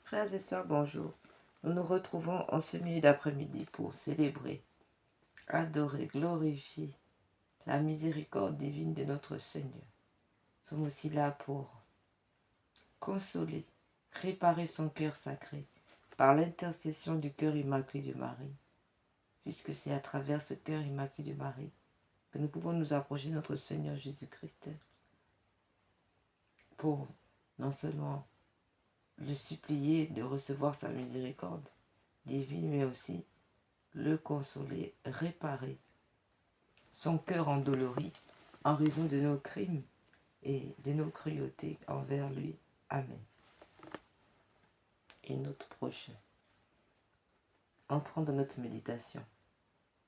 Frères et sœurs, bonjour. Nous nous retrouvons en ce milieu d'après-midi pour célébrer, adorer, glorifier la miséricorde divine de notre Seigneur. Nous sommes aussi là pour consoler, réparer son cœur sacré par l'intercession du cœur immaculé de Marie, puisque c'est à travers ce cœur immaculé de Marie que nous pouvons nous approcher de notre Seigneur Jésus-Christ pour non seulement le supplier de recevoir sa miséricorde divine, mais aussi le consoler, réparer son cœur endolori en raison de nos crimes et de nos cruautés envers lui. Amen. Et notre prochain. Entrons dans notre méditation.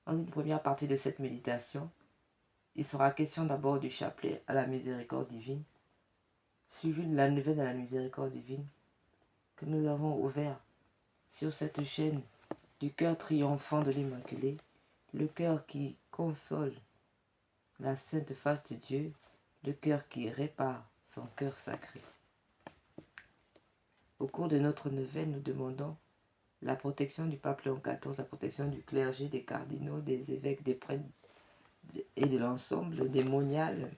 Dans une première partie de cette méditation, il sera question d'abord du chapelet à la miséricorde divine, suivi de la neuvaine à la miséricorde divine que nous avons ouvert sur cette chaîne du cœur triomphant de l'Immaculée, le cœur qui console la sainte face de Dieu, le cœur qui répare son cœur sacré. Au cours de notre neuvaine, nous demandons la protection du pape Léon XIV, la protection du clergé, des cardinaux, des évêques, des prêtres et de l'ensemble des moniales,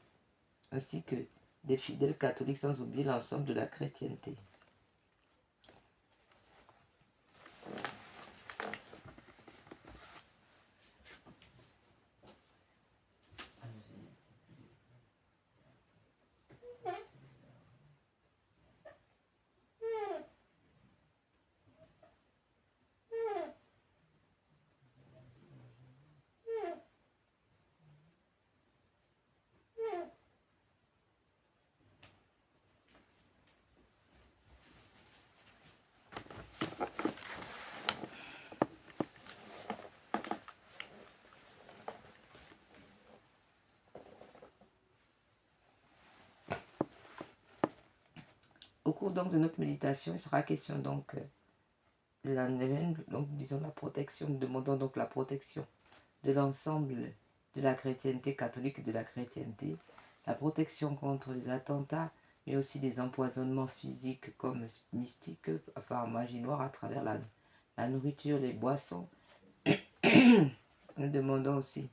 ainsi que des fidèles catholiques, sans oublier l'ensemble de la chrétienté. Au cours donc de notre méditation, il sera question donc de la neuvaine, donc disons la protection, nous demandons donc la protection de l'ensemble de la chrétienté catholique et de la chrétienté, la protection contre les attentats, mais aussi des empoisonnements physiques comme mystiques, enfin magie noire à travers la nourriture, les boissons. Nous demandons aussi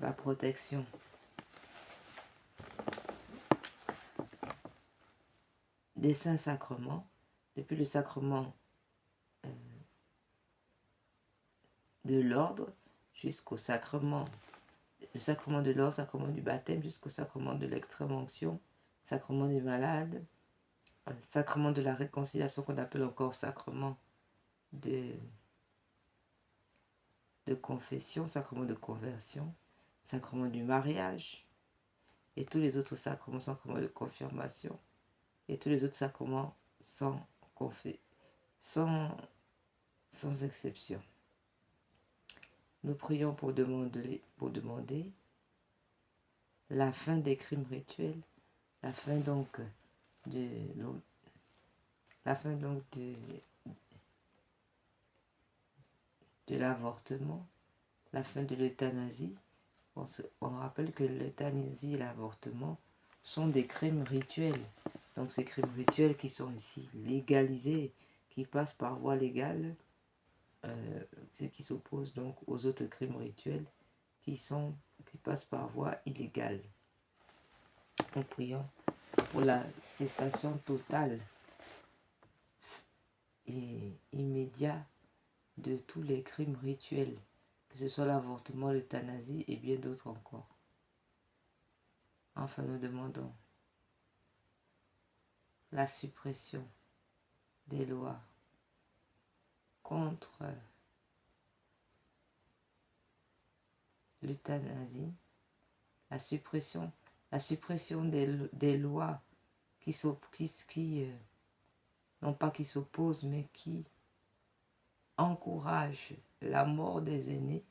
la protection des saints sacrements, depuis le sacrement de l'ordre jusqu'au sacrement, le sacrement de l'ordre, sacrement du baptême, jusqu'au sacrement de l'extrême onction, sacrement des malades, sacrement de la réconciliation qu'on appelle encore sacrement de confession, sacrement de conversion, sacrement du mariage, et tous les autres sacrements, sacrement de confirmation, et tous les autres sacrements sans exception. Nous prions pour demander la fin des crimes rituels, la fin donc de l'avortement, la fin de l'euthanasie. On rappelle que l'euthanasie et l'avortement sont des crimes rituels. Donc ces crimes rituels qui sont ici légalisés, qui passent par voie légale, ce qui s'oppose donc aux autres crimes rituels qui passent par voie illégale. Nous prions pour la cessation totale et immédiate de tous les crimes rituels, que ce soit l'avortement, l'euthanasie et bien d'autres encore. Enfin, nous demandons la suppression des lois contre l'euthanasie, la suppression des lois non pas qui s'opposent, mais qui encouragent la mort des aînés.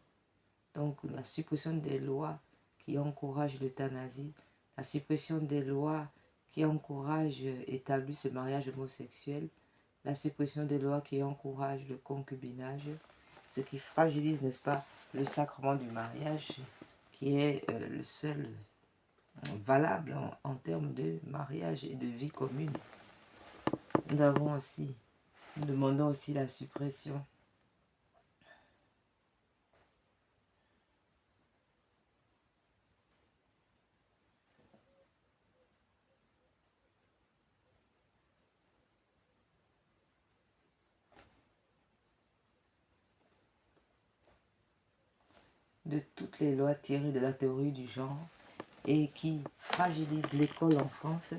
Donc la suppression des lois qui encouragent l'euthanasie, la suppression des lois qui encouragent et établissent ce mariage homosexuel, la suppression des lois qui encouragent le concubinage, ce qui fragilise, n'est-ce pas, le sacrement du mariage, qui est le seul valable en termes de mariage et de vie commune. Nous demandons aussi la suppression de toutes les lois tirées de la théorie du genre et qui fragilisent l'école en France.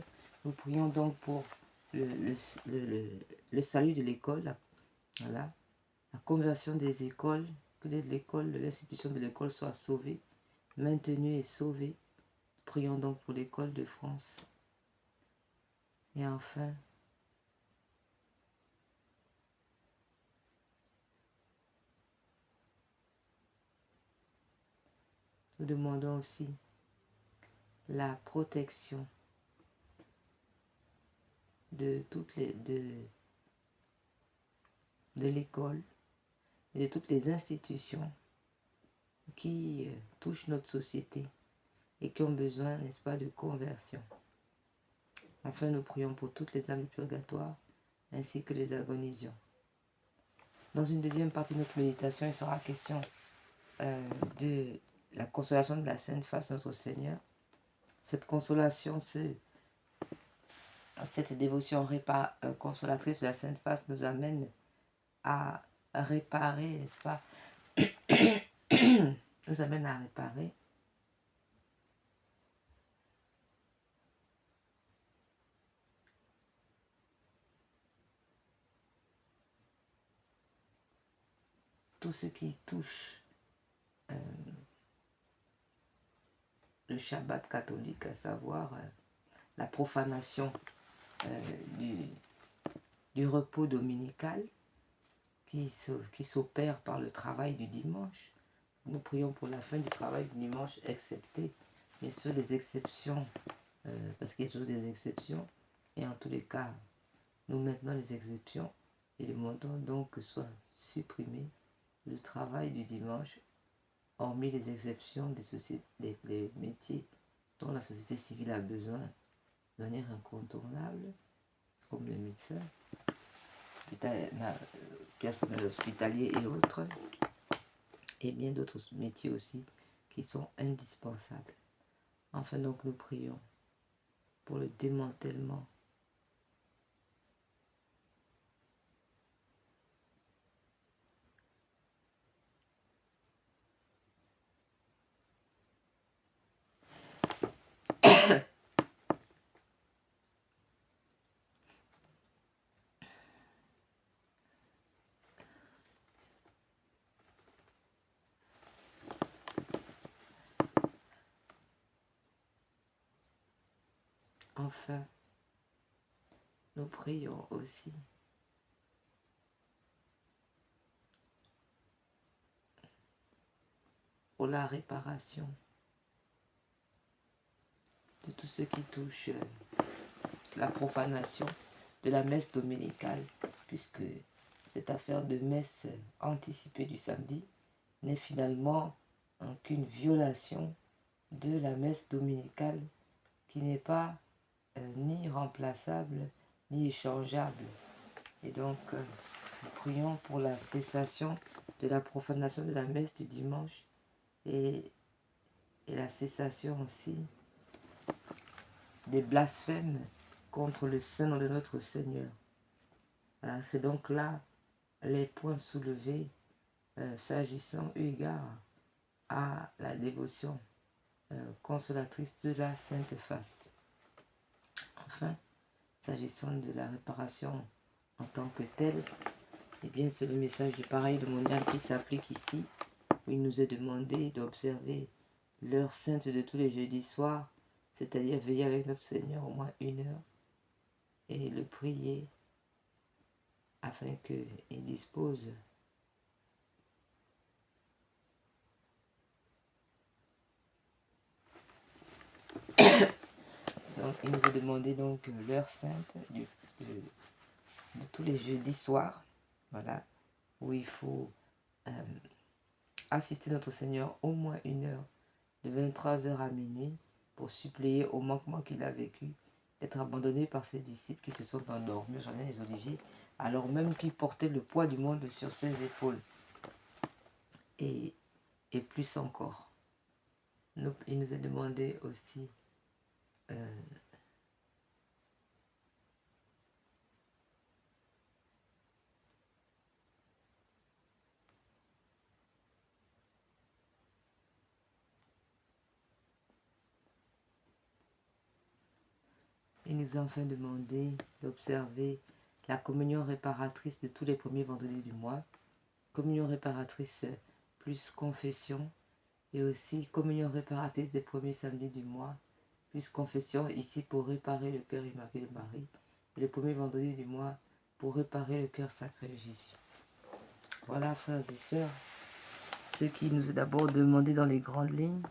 Nous prions donc pour le salut de l'école, la conversion des écoles, que l'institution de l'école soit sauvée, maintenue et sauvée. Prions donc pour l'école de France. Et enfin, nous demandons aussi la protection de l'école et de toutes les institutions qui touchent notre société et qui ont besoin, n'est-ce pas, de conversion. Enfin, nous prions pour toutes les âmes du purgatoire ainsi que les agonisions. Dans une deuxième partie de notre méditation, il sera question de la consolation de la Sainte Face Notre Seigneur. Cette consolation, cette dévotion consolatrice de la Sainte Face nous amène à réparer, n'est-ce pas, nous amène à réparer tout ce qui touche le Shabbat catholique, à savoir la profanation du repos dominical qui s'opère par le travail du dimanche. Nous prions pour la fin du travail du dimanche, excepté bien sûr les exceptions, parce qu'il y a toujours des exceptions, et en tous les cas, nous maintenons les exceptions et demandons donc que soit supprimé le travail du dimanche, hormis les exceptions des métiers dont la société civile a besoin de manière incontournable, comme les médecins, personnel hospitalier et autres, et bien d'autres métiers aussi qui sont indispensables. Enfin, donc, nous prions pour le démantèlement Enfin, nous prions aussi pour la réparation de tout ce qui touche la profanation de la messe dominicale, puisque cette affaire de messe anticipée du samedi n'est finalement qu'une violation de la messe dominicale qui n'est pas ni remplaçable ni échangeable. Et donc, nous prions pour la cessation de la profanation de la messe du dimanche et la cessation aussi des blasphèmes contre le saint nom de notre Seigneur. Voilà, c'est donc là les points soulevés s'agissant eu égard à la dévotion consolatrice de la Sainte Face. Enfin, s'agissant de la réparation en tant que telle, eh bien c'est le message du pareil de mondial qui s'applique ici, où il nous est demandé d'observer l'heure sainte de tous les jeudis soirs, c'est-à-dire veiller avec notre Seigneur au moins 1 heure et le prier afin qu'il dispose donc il nous est demandé donc l'heure sainte de tous les jeudis soirs, voilà, où il faut assister notre Seigneur au moins 1 heure, de 23 h à minuit, pour suppléer au manquement qu'il a vécu, d'être abandonné par ses disciples qui se sont endormis au jardin des Oliviers, alors même qu'il portait le poids du monde sur ses épaules. Et plus encore. Il nous a demandé aussi il nous a enfin demandé d'observer la communion réparatrice de tous les premiers vendredis du mois. Communion réparatrice plus confession, et aussi communion réparatrice des premiers samedis du mois, plus confession ici pour réparer le cœur immaculé de Marie, et le premier vendredi du mois pour réparer le cœur sacré de Jésus. Voilà, frères et sœurs, ce qui nous est d'abord demandé dans les grandes lignes.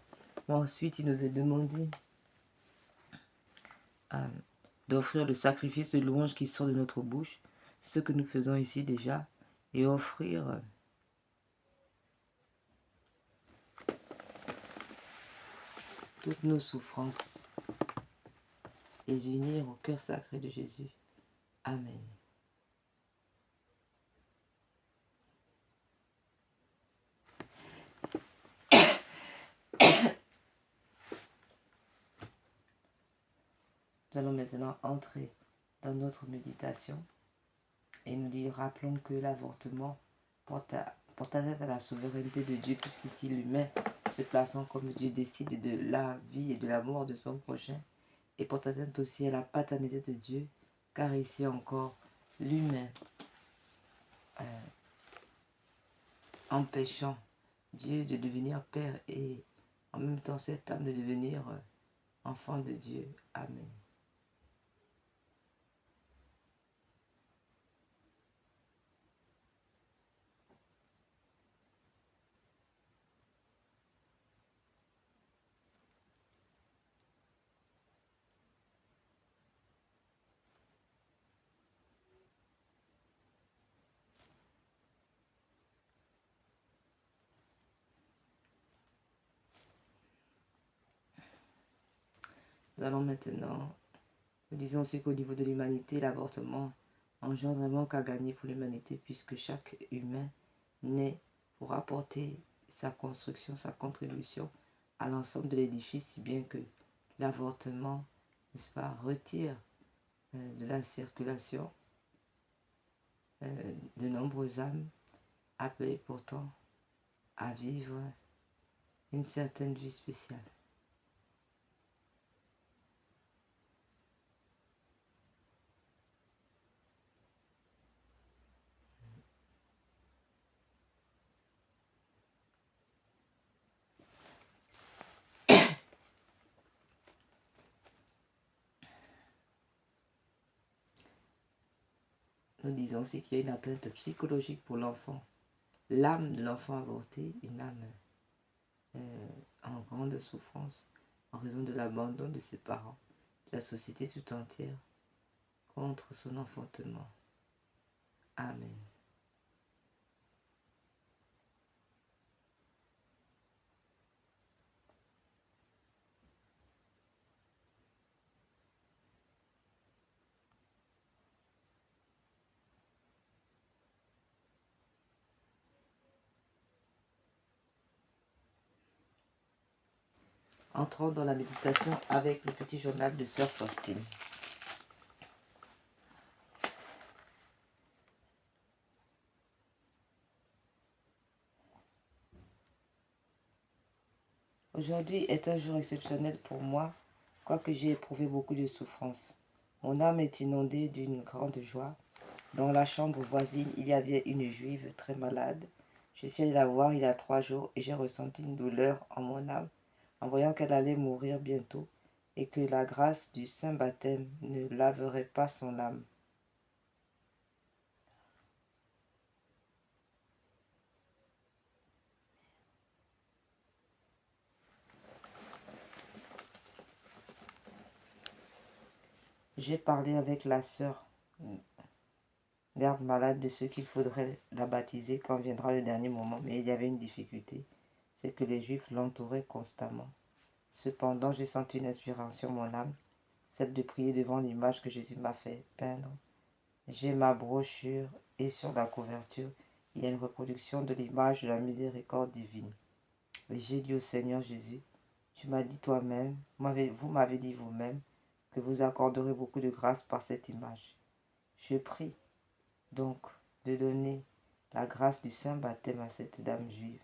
Mais ensuite, il nous est demandé d'offrir le sacrifice de louange qui sort de notre bouche. C'est ce que nous faisons ici déjà. Et offrir toutes nos souffrances et unir au cœur sacré de Jésus. Amen. Nous allons maintenant entrer dans notre méditation et nous rappelons que l'avortement porte atteinte à la souveraineté de Dieu, puisqu'ici l'humain, se plaçant comme Dieu, décide de la vie et de la mort de son prochain, et porte atteinte aussi à la paternité de Dieu, car ici encore, l'humain, empêchant Dieu de devenir Père et en même temps cette âme de devenir enfant de Dieu. Amen. Nous allons maintenant, nous disons aussi qu'au niveau de l'humanité, l'avortement engendre un manque à gagner pour l'humanité, puisque chaque humain naît pour apporter sa construction, sa contribution à l'ensemble de l'édifice, si bien que l'avortement, n'est-ce pas, retire de la circulation de nombreuses âmes appelées pourtant à vivre une certaine vie spéciale. Nous disons aussi qu'il y a une atteinte psychologique pour l'enfant. L'âme de l'enfant avorté, une âme en grande souffrance en raison de l'abandon de ses parents, de la société tout entière contre son enfantement. Amen. Entrons dans la méditation avec le petit journal de Sœur Faustine. Aujourd'hui est un jour exceptionnel pour moi, quoique j'ai éprouvé beaucoup de souffrance. Mon âme est inondée d'une grande joie. Dans la chambre voisine, il y avait une juive très malade. Je suis allée la voir il y a 3 jours et j'ai ressenti une douleur en mon âme en voyant qu'elle allait mourir bientôt et que la grâce du saint baptême ne laverait pas son âme. J'ai parlé avec la sœur garde malade de ceux qu'il faudrait la baptiser quand viendra le dernier moment. Mais il y avait une difficulté, c'est que les Juifs l'entouraient constamment. Cependant, j'ai senti une inspiration, mon âme, celle de prier devant l'image que Jésus m'a fait peindre. J'ai ma brochure et sur la couverture, il y a une reproduction de l'image de la miséricorde divine. Et j'ai dit au Seigneur Jésus, tu m'as dit toi-même, vous m'avez dit vous-même, que vous accorderez beaucoup de grâce par cette image. Je prie donc de donner la grâce du saint baptême à cette dame juive,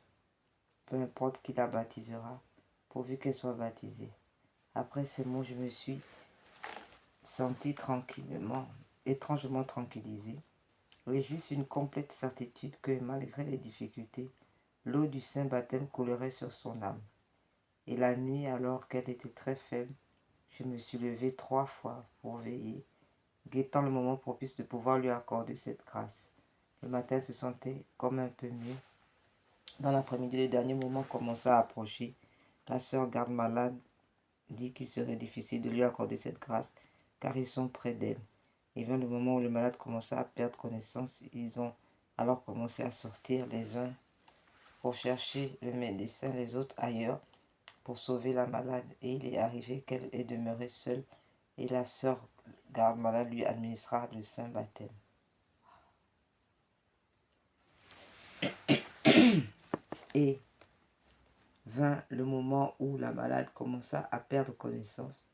peu importe qui la baptisera, pourvu qu'elle soit baptisée. Après ces mots, je me suis senti étrangement tranquillisé. J'ai juste une complète certitude que malgré les difficultés, l'eau du saint baptême coulerait sur son âme. Et la nuit, alors qu'elle était très faible, je me suis levé 3 fois pour veiller, guettant le moment propice de pouvoir lui accorder cette grâce. Le matin, elle se sentait comme un peu mieux. Dans l'après-midi, le dernier moment commença à approcher. La sœur garde malade dit qu'il serait difficile de lui accorder cette grâce, car ils sont près d'elle. Et vint le moment où le malade commença à perdre connaissance. Ils ont alors commencé à sortir les uns pour chercher le médecin, les autres ailleurs, pour sauver la malade. Et il est arrivé qu'elle est demeurée seule, et la sœur garde malade lui administra le saint baptême. Et vint le moment où la malade commença à perdre connaissance.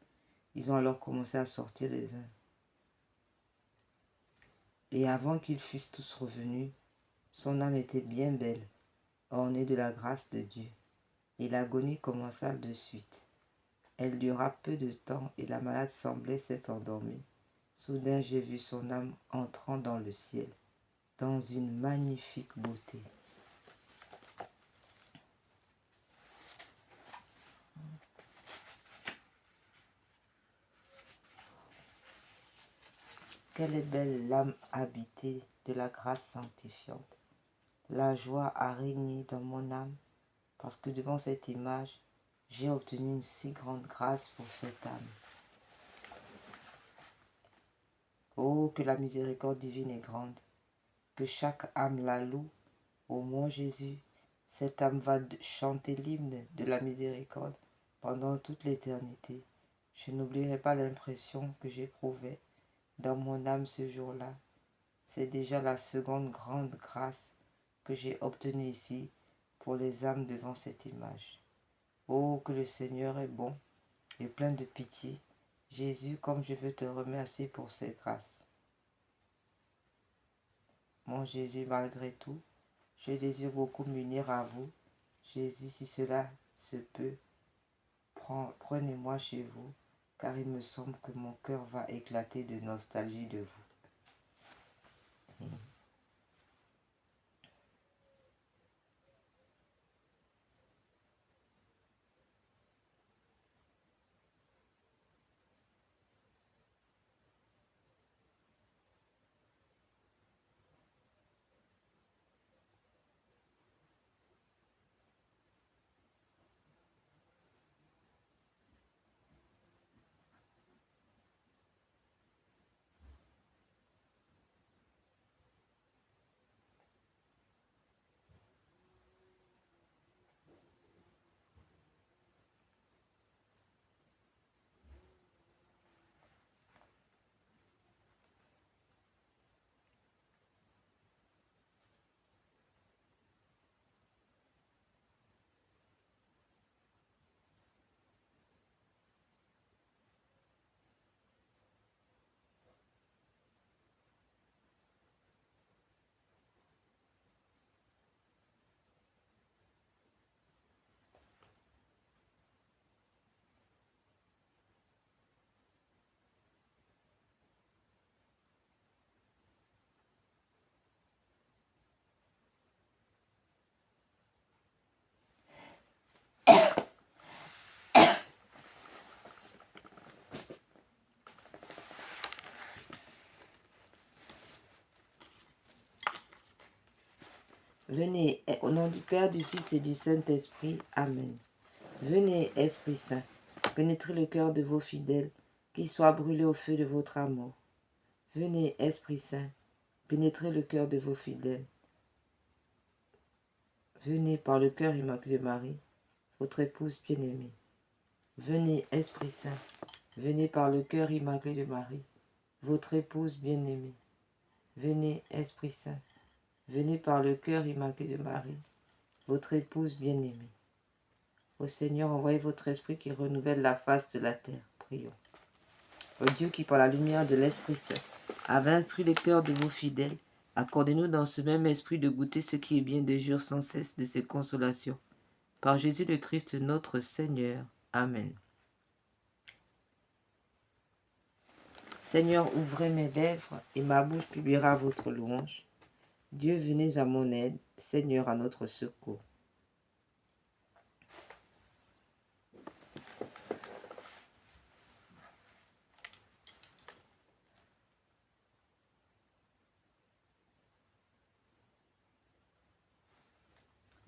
Ils ont alors commencé à sortir les uns. Et avant qu'ils fussent tous revenus, son âme était bien belle, ornée de la grâce de Dieu. Et l'agonie commença de suite. Elle dura peu de temps et la malade semblait s'être endormie. Soudain, j'ai vu son âme entrant dans le ciel, dans une magnifique beauté. Quelle est belle l'âme habitée de la grâce sanctifiante. La joie a régné dans mon âme, parce que devant cette image, j'ai obtenu une si grande grâce pour cette âme. Oh, que la miséricorde divine est grande, que chaque âme la loue. Ô mon Jésus, cette âme va chanter l'hymne de la miséricorde pendant toute l'éternité. Je n'oublierai pas l'impression que j'éprouvais dans mon âme ce jour-là. C'est déjà la seconde grande grâce que j'ai obtenue ici pour les âmes devant cette image. Oh, que le Seigneur est bon et plein de pitié. Jésus, comme je veux te remercier pour ces grâces. Mon Jésus, malgré tout, je désire beaucoup m'unir à vous. Jésus, si cela se peut, prenez-moi chez vous, car il me semble que mon cœur va éclater de nostalgie de vous. Venez, au nom du Père, du Fils et du Saint-Esprit. Amen. Venez, Esprit Saint, pénétrez le cœur de vos fidèles, qu'ils soient brûlés au feu de votre amour. Venez, Esprit Saint, pénétrez le cœur de vos fidèles. Venez par le cœur immaculé de Marie, votre épouse bien-aimée. Venez, Esprit Saint, venez par le cœur immaculé de Marie, votre épouse bien-aimée. Venez, Esprit Saint, venez par le cœur immaculé de Marie, votre épouse bien-aimée. Ô Seigneur, envoyez votre esprit qui renouvelle la face de la terre. Prions. Ô Dieu qui, par la lumière de l'Esprit Saint, avait instruit les cœurs de vos fidèles, accordez-nous dans ce même esprit de goûter ce qui est bien, de jouir sans cesse de ses consolations. Par Jésus le Christ notre Seigneur. Amen. Seigneur, ouvrez mes lèvres et ma bouche publiera votre louange. Dieu, venez à mon aide. Seigneur, à notre secours.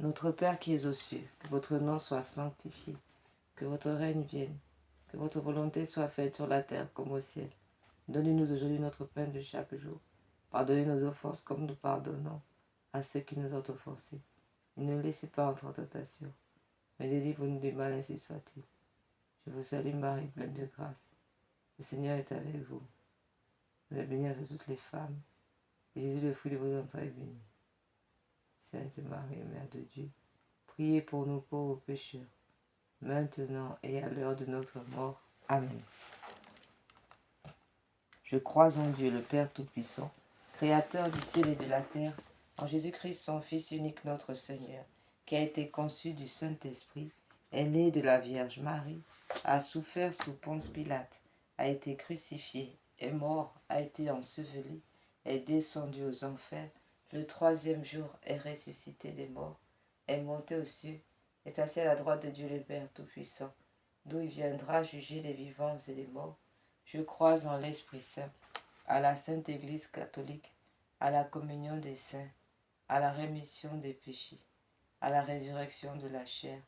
Notre Père qui es aux cieux, que votre nom soit sanctifié, que votre règne vienne, que votre volonté soit faite sur la terre comme au ciel. Donnez-nous aujourd'hui notre pain de chaque jour. Pardonnez nos offenses comme nous pardonnons à ceux qui nous ont offensés. Et ne nous laissez pas entrer en tentation, mais délivre-nous du mal, ainsi soit-il. Je vous salue Marie, pleine de grâce. Le Seigneur est avec vous. Vous êtes bénie entre toutes les femmes, et Jésus, le fruit de vos entrailles, est béni. Sainte Marie, Mère de Dieu, priez pour nous pauvres pécheurs, maintenant et à l'heure de notre mort. Amen. Je crois en Dieu, le Père Tout-Puissant, Créateur du ciel et de la terre, en Jésus-Christ, son Fils unique, notre Seigneur, qui a été conçu du Saint-Esprit, est né de la Vierge Marie, a souffert sous Ponce Pilate, a été crucifié, est mort, a été enseveli, est descendu aux enfers, le troisième jour est ressuscité des morts, est monté aux cieux, est assis à la droite de Dieu le Père Tout-Puissant, d'où il viendra juger les vivants et les morts. Je crois en l'Esprit Saint, à la Sainte Église catholique, à la communion des saints, à la rémission des péchés, à la résurrection de la chair,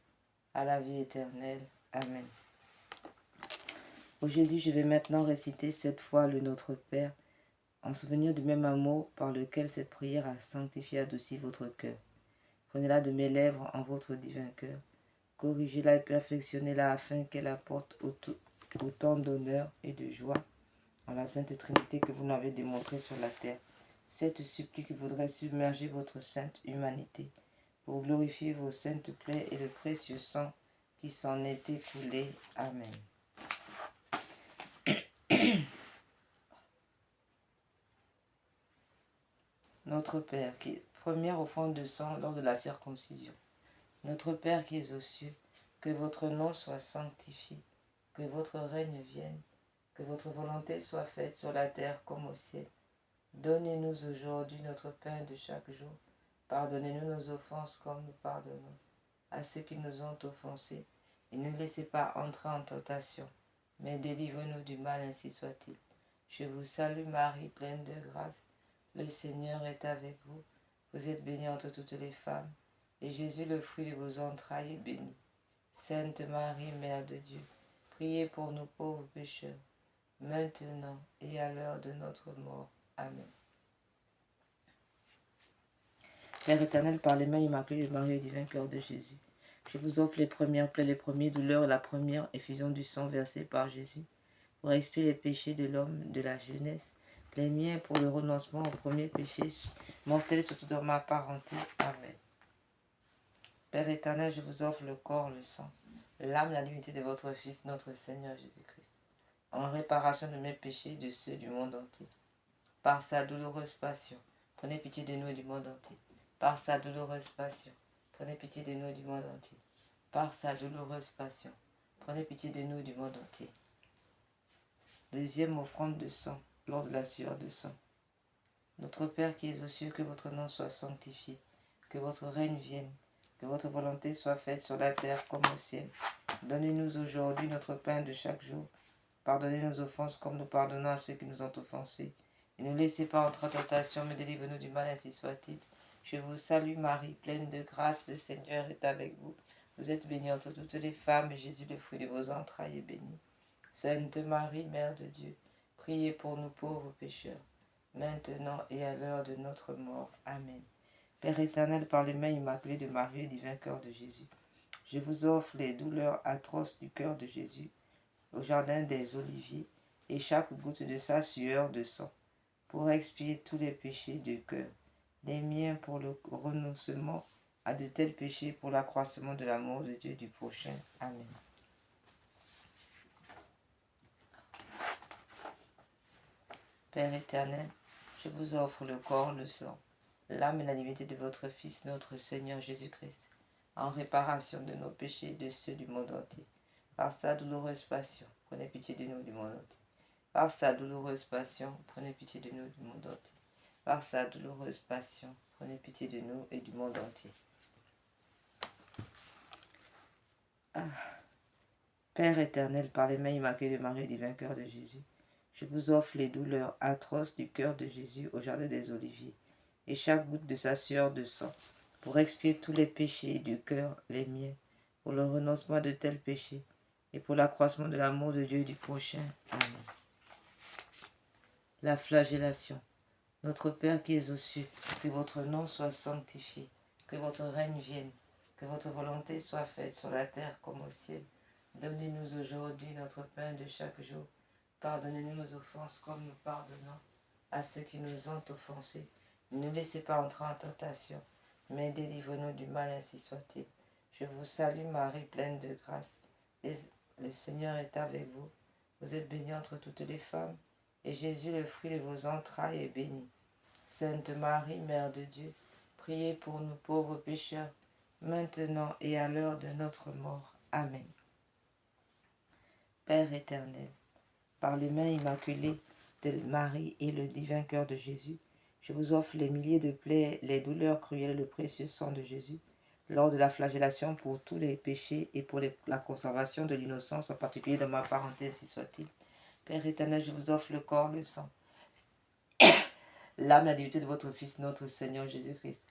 à la vie éternelle. Amen. Ô Jésus, je vais maintenant réciter cette fois le Notre Père, en souvenir du même amour par lequel cette prière a sanctifié et adouci votre cœur. Prenez-la de mes lèvres en votre divin cœur, corrigez-la et perfectionnez-la afin qu'elle apporte autant d'honneur et de joie en la Sainte Trinité que vous n'avez démontré sur la terre. Cette supplique voudrait submerger votre sainte humanité pour glorifier vos saintes plaies et le précieux sang qui s'en est écoulé. Amen. Notre Père, qui est première offrande de sang lors de la circoncision. Notre Père qui es aux cieux, que votre nom soit sanctifié, que votre règne vienne, que votre volonté soit faite sur la terre comme au ciel. Donnez-nous aujourd'hui notre pain de chaque jour. Pardonnez-nous nos offenses comme nous pardonnons à ceux qui nous ont offensés. Et ne laissez pas entrer en tentation, mais délivre-nous du mal, ainsi soit-il. Je vous salue Marie, pleine de grâce. Le Seigneur est avec vous. Vous êtes bénie entre toutes les femmes, et Jésus, le fruit de vos entrailles, est béni. Sainte Marie, Mère de Dieu, priez pour nous pauvres pécheurs, maintenant et à l'heure de notre mort. Amen. Père éternel, par les mains immaculées de Marie et divin cœur de Jésus, je vous offre les premières plaies, les premières douleurs et la première effusion du sang versé par Jésus pour expier les péchés de l'homme de la jeunesse, les miens pour le renoncement au premier péché mortel, surtout dans ma parenté. Amen. Père éternel, je vous offre le corps, le sang, l'âme, la divinité de votre Fils, notre Seigneur Jésus-Christ, en réparation de mes péchés et de ceux du monde entier. Par sa douloureuse passion, prenez pitié de nous et du monde entier. Par sa douloureuse passion, prenez pitié de nous et du monde entier. Par sa douloureuse passion, prenez pitié de nous et du monde entier. Deuxième offrande de sang, lors de la sueur de sang. Notre Père qui es aux cieux, que votre nom soit sanctifié, que votre règne vienne, que votre volonté soit faite sur la terre comme au ciel. Donnez-nous aujourd'hui notre pain de chaque jour. Pardonnez nos offenses comme nous pardonnons à ceux qui nous ont offensés. Et ne laissez pas entrer en tentation, mais délivre-nous du mal, ainsi soit-il. Je vous salue Marie, pleine de grâce, le Seigneur est avec vous. Vous êtes bénie entre toutes les femmes, et Jésus, le fruit de vos entrailles, est béni. Sainte Marie, Mère de Dieu, priez pour nous pauvres pécheurs, maintenant et à l'heure de notre mort. Amen. Père éternel, par les mains immaculées de Marie et divin cœur de Jésus, je vous offre les douleurs atroces du cœur de Jésus au jardin des Oliviers et chaque goutte de sa sueur de sang pour expier tous les péchés du cœur, les miens pour le renoncement à de tels péchés, pour l'accroissement de l'amour de Dieu du prochain. Amen. Père éternel, je vous offre le corps, le sang, l'âme et la divinité de votre Fils, notre Seigneur Jésus-Christ, en réparation de nos péchés et de ceux du monde entier. Par sa douloureuse passion, prenez pitié de nous du monde entier. Par sa douloureuse passion, prenez pitié de nous du monde entier. Par sa douloureuse passion, prenez pitié de nous et du monde entier. Père éternel, par les mains immaculées de Marie et divin cœur de Jésus, je vous offre les douleurs atroces du cœur de Jésus au jardin des Oliviers, et chaque goutte de sa sueur de sang, pour expier tous les péchés du cœur, les miens, pour le renoncement de tels péchés, et pour l'accroissement de l'amour de Dieu et du prochain. Amen. La flagellation. Notre Père qui es aux cieux, que votre nom soit sanctifié, que votre règne vienne, que votre volonté soit faite sur la terre comme au ciel. Donnez-nous aujourd'hui notre pain de chaque jour. Pardonnez-nous nos offenses comme nous pardonnons à ceux qui nous ont offensés. Ne nous laissez pas entrer en tentation, mais délivre-nous du mal, ainsi soit-il. Je vous salue Marie, pleine de grâce. Le Seigneur est avec vous. Vous êtes bénie entre toutes les femmes, et Jésus, le fruit de vos entrailles, est béni. Sainte Marie, Mère de Dieu, priez pour nous pauvres pécheurs, maintenant et à l'heure de notre mort. Amen. Père éternel, par les mains immaculées de Marie et le divin cœur de Jésus, je vous offre les milliers de plaies, les douleurs cruelles et le précieux sang de Jésus, lors de la flagellation pour tous les péchés et pour la conservation de l'innocence, en particulier de ma parenté, ainsi soit-il. Père éternel, je vous offre le corps, le sang, l'âme, la divinité de votre Fils, notre Seigneur Jésus-Christ,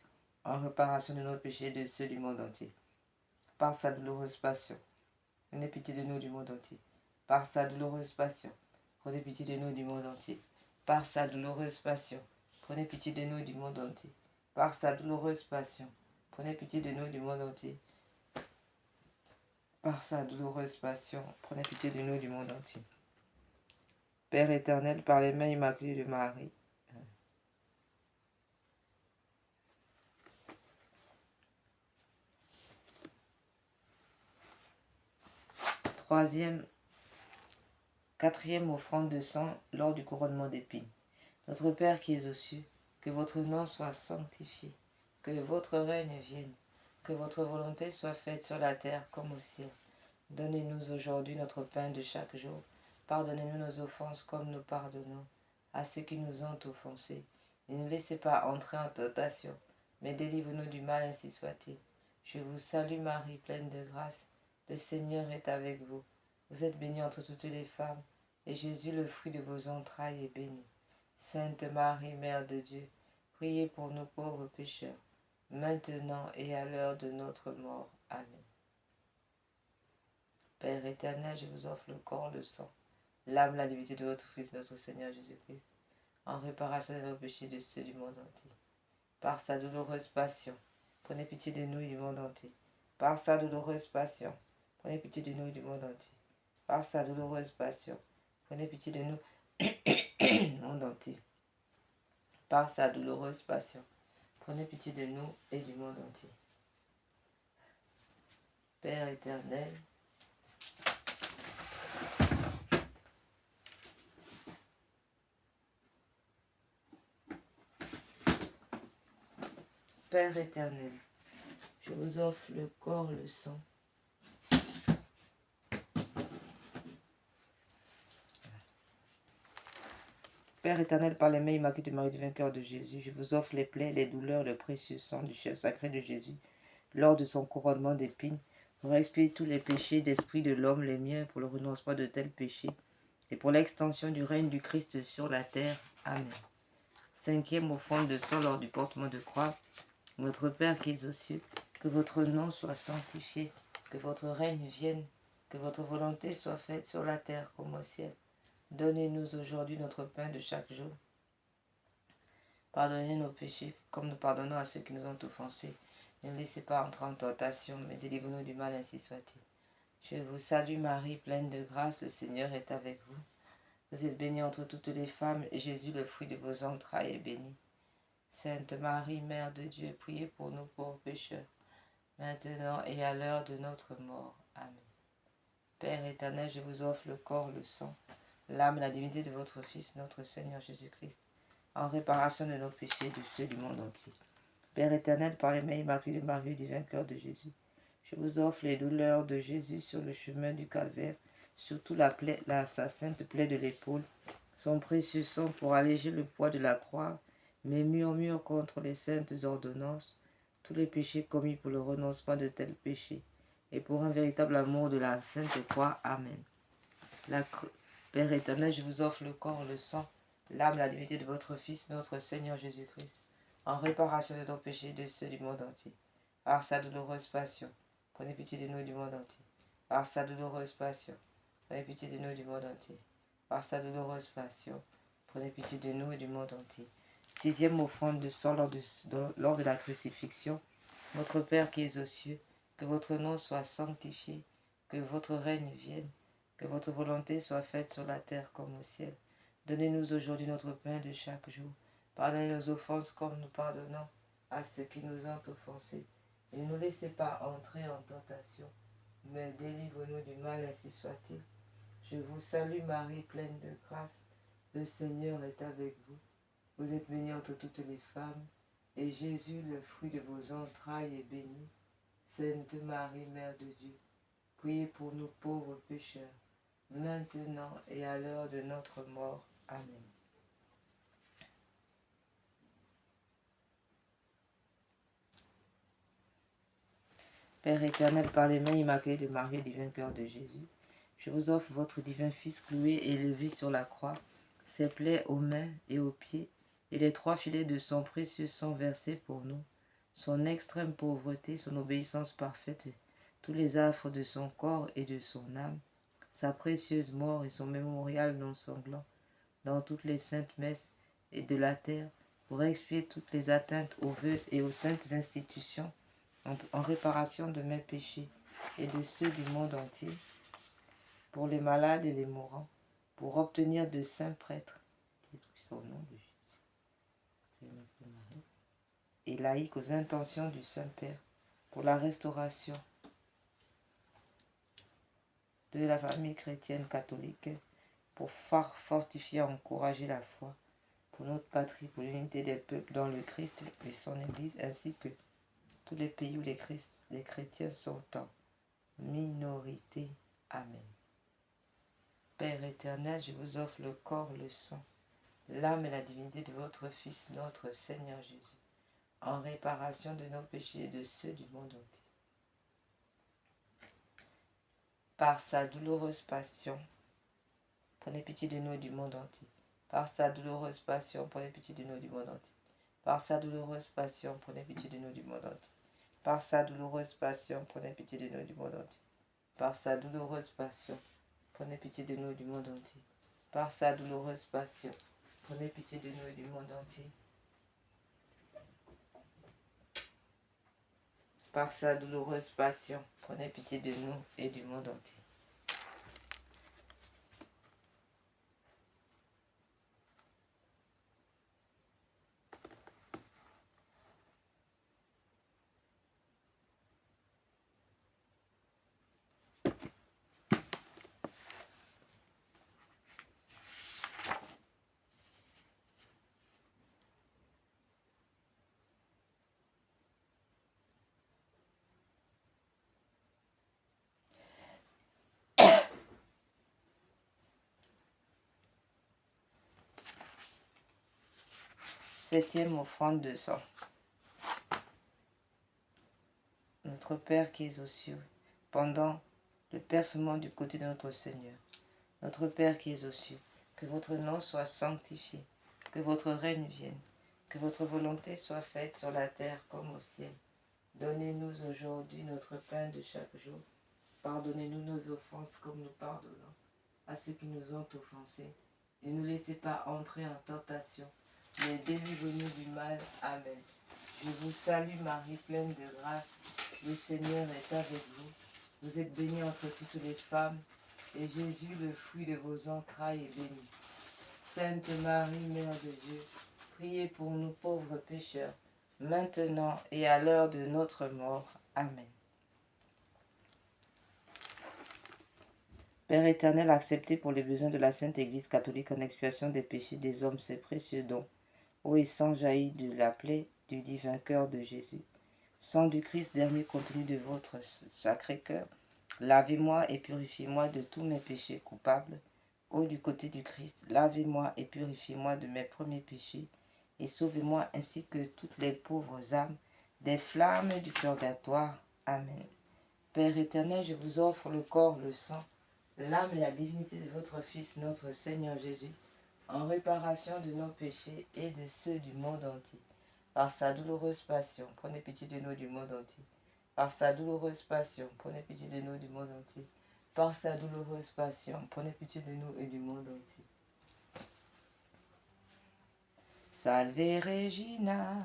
en réparation de nos péchés et de ceux du monde entier. Par sa douloureuse passion, prenez pitié de nous du monde entier. Par sa douloureuse passion, prenez pitié de nous du monde entier. Par sa douloureuse passion, prenez pitié de nous du monde entier. Par sa douloureuse passion, prenez pitié de nous du monde entier. Par sa douloureuse passion, prenez pitié de nous du monde entier. Père éternel, par les mains immaculées de Marie, quatrième offrande de sang lors du couronnement d'épines. Notre Père qui es aux cieux, que votre nom soit sanctifié, que votre règne vienne, que votre volonté soit faite sur la terre comme au ciel. Donnez-nous aujourd'hui notre pain de chaque jour. Pardonnez-nous nos offenses comme nous pardonnons à ceux qui nous ont offensés. Ne nous laissez pas entrer en tentation, mais délivre-nous du mal, ainsi soit-il. Je vous salue Marie, pleine de grâce. Le Seigneur est avec vous. Vous êtes bénie entre toutes les femmes, et Jésus, le fruit de vos entrailles, est béni. Sainte Marie, Mère de Dieu, priez pour nous pauvres pécheurs, maintenant et à l'heure de notre mort. Amen. Père éternel, je vous offre le corps, le sang, l'âme, la divinité de votre Fils, notre Seigneur Jésus-Christ, en réparation de nos péchés et de ceux du monde entier. Par sa douloureuse passion, prenez pitié de nous et du monde entier. Par sa douloureuse passion, prenez pitié de nous et du monde entier. Par sa douloureuse passion, prenez pitié de nous et du monde entier. Par sa douloureuse passion, prenez pitié de nous et du monde entier. Père éternel, Père éternel, je vous offre le corps, le sang, Père éternel, par les mains immaculées de Marie du vainqueur de Jésus, je vous offre les plaies, les douleurs, le précieux sang du chef sacré de Jésus, lors de son couronnement d'épines, pour expier tous les péchés d'esprit de l'homme, les miens, pour le renoncement de tels péchés, et pour l'extension du règne du Christ sur la terre. Amen. Cinquième offrande de sang lors du portement de croix. Notre Père qui es aux cieux, que votre nom soit sanctifié, que votre règne vienne, que votre volonté soit faite sur la terre comme au ciel. Donnez-nous aujourd'hui notre pain de chaque jour. Pardonnez nos péchés, comme nous pardonnons à ceux qui nous ont offensés. Ne nous laissez pas entrer en tentation, mais délivre-nous du mal, ainsi soit-il. Je vous salue Marie, pleine de grâce, le Seigneur est avec vous. Vous êtes bénie entre toutes les femmes, et Jésus, le fruit de vos entrailles, est béni. Sainte Marie, Mère de Dieu, priez pour nous pauvres pécheurs, maintenant et à l'heure de notre mort. Amen. Père éternel, je vous offre le corps, le sang, l'âme et la divinité de votre Fils, notre Seigneur Jésus-Christ, en réparation de nos péchés et de ceux du monde entier. Père éternel, par les mains immaculées de Marie, du vainqueur de Jésus, je vous offre les douleurs de Jésus sur le chemin du calvaire, surtout sa sainte plaie de l'épaule, son précieux sang pour alléger le poids de la croix, mais murmure contre les saintes ordonnances, tous les péchés commis pour le renoncement de tels péchés, et pour un véritable amour de la sainte croix. Amen. Père éternel, je vous offre le corps, le sang, l'âme, la divinité de votre Fils, notre Seigneur Jésus-Christ, en réparation de nos péchés et de ceux du monde entier. Par sa douloureuse passion, prenez pitié de nous et du monde entier. Par sa douloureuse passion, prenez pitié de nous et du monde entier. Par sa douloureuse passion, prenez pitié de nous et du monde entier. Sixième offrande de sang lors de la crucifixion. Notre Père qui es aux cieux, que votre nom soit sanctifié, que votre règne vienne, que votre volonté soit faite sur la terre comme au ciel. Donnez-nous aujourd'hui notre pain de chaque jour. Pardonnez nos offenses comme nous pardonnons à ceux qui nous ont offensés. Et ne nous laissez pas entrer en tentation, mais délivre-nous du mal, ainsi soit-il. Je vous salue Marie, pleine de grâce. Le Seigneur est avec vous. Vous êtes bénie entre toutes les femmes, et Jésus, le fruit de vos entrailles, est béni. Sainte Marie, Mère de Dieu, priez pour nous pauvres pécheurs, maintenant et à l'heure de notre mort. Amen. Père éternel, par les mains immaculées de Marie, du vainqueur de Jésus, je vous offre votre divin Fils cloué et élevé sur la croix, ses plaies aux mains et aux pieds, et les 3 filets de son précieux sang versé pour nous, son extrême pauvreté, son obéissance parfaite, tous les affres de son corps et de son âme, sa précieuse mort et son mémorial non sanglant, dans toutes les saintes messes et de la terre, pour expier toutes les atteintes aux vœux et aux saintes institutions, en réparation de mes péchés et de ceux du monde entier, pour les malades et les mourants, pour obtenir de saints prêtres, au nom de Jésus, et laïcs aux intentions du Saint-Père, pour la restauration de la famille chrétienne catholique, pour fortifier et encourager la foi, pour notre patrie, pour l'unité des peuples dans le Christ et son Église, ainsi que tous les pays où les chrétiens sont en minorité. Amen. Père éternel, je vous offre le corps, le sang, l'âme et la divinité de votre Fils, notre Seigneur Jésus, en réparation de nos péchés et de ceux du monde entier. Par sa douloureuse passion, prenez pitié de nous et du monde entier. Par sa douloureuse passion, prenez pitié de nous et du monde entier. Par sa douloureuse passion, prenez pitié de nous et du monde entier. Par sa douloureuse passion, prenez pitié de nous et du monde entier. Par sa douloureuse passion, prenez pitié de nous et du monde entier. Par sa douloureuse passion, prenez pitié de nous et du monde entier. Par sa douloureuse passion, prenez pitié de nous et du monde entier. Septième offrande de sang. Notre Père qui es aux cieux, pendant le percement du côté de notre Seigneur. Notre Père qui es aux cieux, que votre nom soit sanctifié, que votre règne vienne, que votre volonté soit faite sur la terre comme au ciel. Donnez-nous aujourd'hui notre pain de chaque jour. Pardonnez-nous nos offenses comme nous pardonnons à ceux qui nous ont offensés. Ne nous laissez pas entrer en tentation, les délivrez-nous du mal. Amen. Je vous salue Marie, pleine de grâce. Le Seigneur est avec vous. Vous êtes bénie entre toutes les femmes, et Jésus, le fruit de vos entrailles, est béni. Sainte Marie, Mère de Dieu, priez pour nous pauvres pécheurs, maintenant et à l'heure de notre mort. Amen. Père éternel, acceptez pour les besoins de la Sainte Église catholique en expiation des péchés des hommes ces précieux dons, eau et sang jaillit de la plaie du divin cœur de Jésus. Sang du Christ, dernier contenu de votre sacré cœur, lavez-moi et purifiez-moi de tous mes péchés coupables. Eau du côté du Christ, lavez-moi et purifiez-moi de mes premiers péchés, et sauvez-moi ainsi que toutes les pauvres âmes des flammes du purgatoire. Amen. Père éternel, je vous offre le corps, le sang, l'âme et la divinité de votre Fils, notre Seigneur Jésus, en réparation de nos péchés et de ceux du monde entier. Par sa douloureuse passion, prenez pitié de nous du monde entier. Par sa douloureuse passion, prenez pitié de nous du monde entier. Par sa douloureuse passion, prenez pitié de nous et du monde entier. Salve Regina,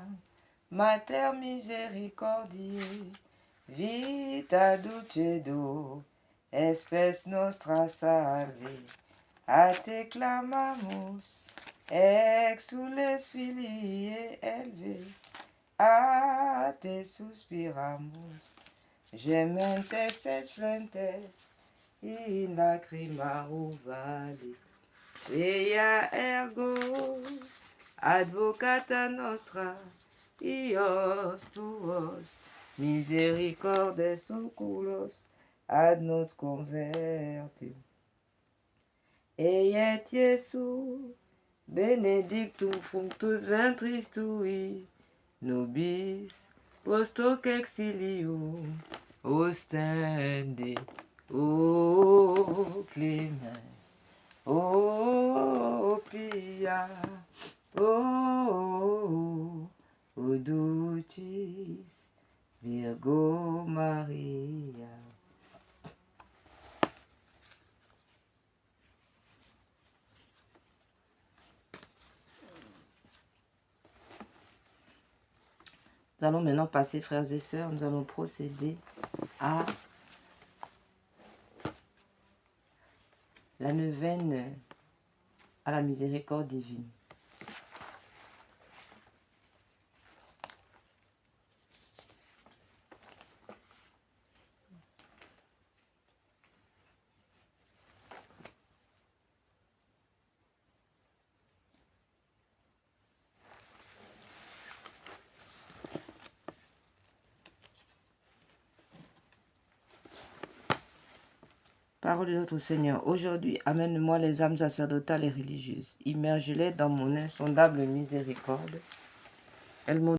Mater misericordiae, vita dulcedo, espes nostra salve. A te clamamus, exules filii elve, a te suspiramus, gementes et flentes, in lacrima vale. Via ergo, advocata nostra, ios tuos, misericordes oculos, ad nos convertim. Et Iesus, benedictum fructus ventris tui, nobis post hoc exilium ostende. O clemens, o pia, o dulcis Virgo Maria. Nous allons maintenant passer, frères et sœurs, nous allons procéder à la neuvaine à la miséricorde divine. Parole de notre Seigneur. Aujourd'hui, amène-moi les âmes sacerdotales et religieuses. Immerge-les dans mon insondable miséricorde. Elles m'ont